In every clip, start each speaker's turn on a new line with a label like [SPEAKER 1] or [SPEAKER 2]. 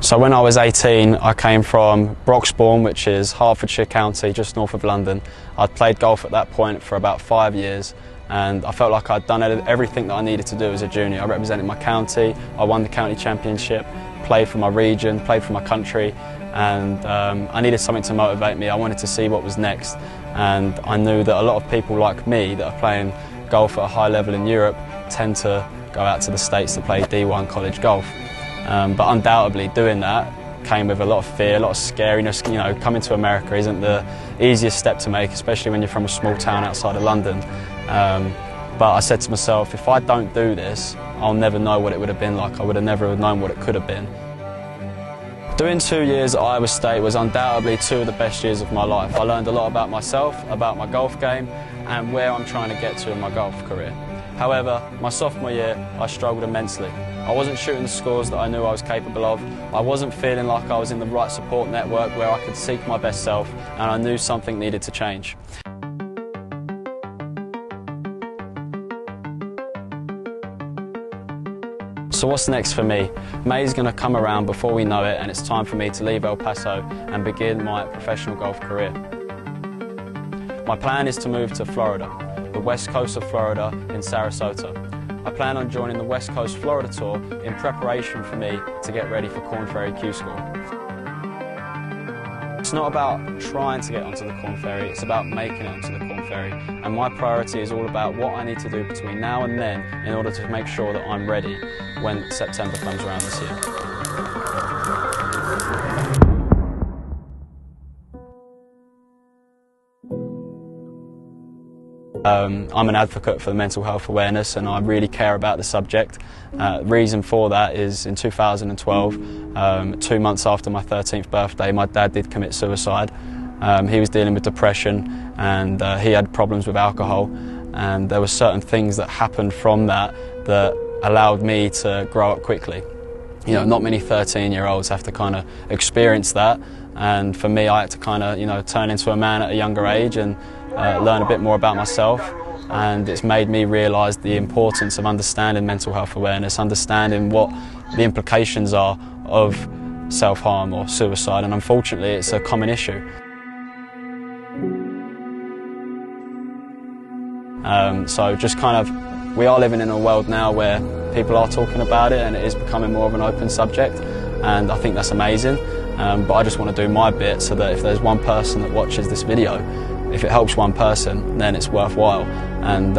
[SPEAKER 1] So when I was 18, I came from Broxbourne, which is Hertfordshire County, just north of London. I'd played golf at that point for about 5 years, and I felt like I'd done everything that I needed to do as a junior. I represented my county, I won the county championship, played for my region, played for my country, and I needed something to motivate me. I wanted to see what was next, and I knew that a lot of people like me that are playing golf at a high level in Europe tend to go out to the States to play D1 college golf. But undoubtedly doing that came with a lot of fear, a lot of scariness. You know, coming to America isn't the easiest step to make, especially when you're from a small town outside of London. But I said to myself, if I don't do this, I'll never know what it would have been like. I would have never known what it could have been. Doing 2 years at Iowa State was undoubtedly 2 of the best years of my life. I learned a lot about myself, about my golf game, and where I'm trying to get to in my golf career. However, my sophomore year, I struggled immensely. I wasn't shooting the scores that I knew I was capable of. I wasn't feeling like I was in the right support network where I could seek my best self, and I knew something needed to change. So what's next for me? May's going to come around before we know it, and it's time for me to leave El Paso and begin my professional golf career. My plan is to move to Florida, the west coast of Florida in Sarasota. I plan on joining the West Coast Florida Tour in preparation for me to get ready for Korn Ferry Q School. It's not about trying to get onto the Korn Ferry, it's about making it onto the Korn Ferry. And my priority is all about what I need to do between now and then in order to make sure that I'm ready when September comes around this year. I'm an advocate for mental health awareness, and I really care about the subject. The reason for that is in 2012, 2 months after my 13th birthday, my dad did commit suicide. He was dealing with depression, and he had problems with alcohol, and there were certain things that happened from that that allowed me to grow up quickly. You know, not many 13-year-olds have to kind of experience that, and for me I had to kind of, you know, turn into a man at a younger age and learn a bit more about myself, and it's made me realise the importance of understanding mental health awareness, understanding what the implications are of self-harm or suicide, and unfortunately it's a common issue. So just kind of, we are living in a world now where people are talking about it and it is becoming more of an open subject, and I think that's amazing, but I just want to do my bit so that if there's one person that watches this video, if it helps one person, then it's worthwhile. And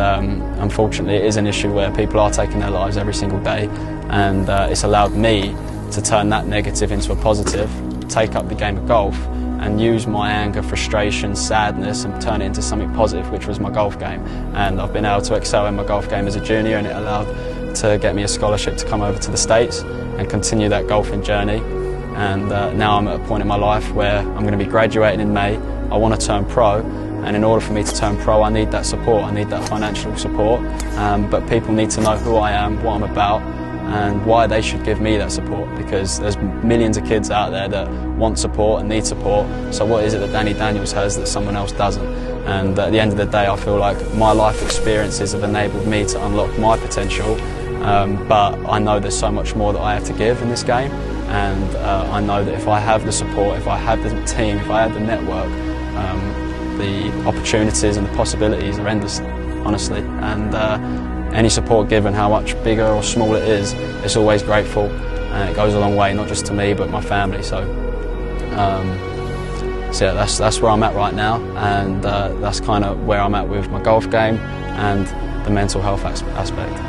[SPEAKER 1] unfortunately it is an issue where people are taking their lives every single day, and it's allowed me to turn that negative into a positive, take up the game of golf and use my anger, frustration, sadness and turn it into something positive, which was my golf game. And I've been able to excel in my golf game as a junior, and it allowed to get me a scholarship to come over to the States and continue that golfing journey. And now I'm at a point in my life where I'm going to be graduating in May. I want to turn pro, and in order for me to turn pro I need that support, I need that financial support, but people need to know who I am, what I'm about, and why they should give me that support, because there's millions of kids out there that want support and need support. So what is it that Danny Daniels has that someone else doesn't? And at the end of the day I feel like my life experiences have enabled me to unlock my potential, but I know there's so much more that I have to give in this game, and I know that if I have the support, if I have the team, if I have the network, the opportunities and the possibilities are endless, honestly, and any support given, how much bigger or small it is, it's always grateful, and it goes a long way, not just to me but my family. So yeah, that's where I'm at right now, and that's kind of where I'm at with my golf game and the mental health aspect.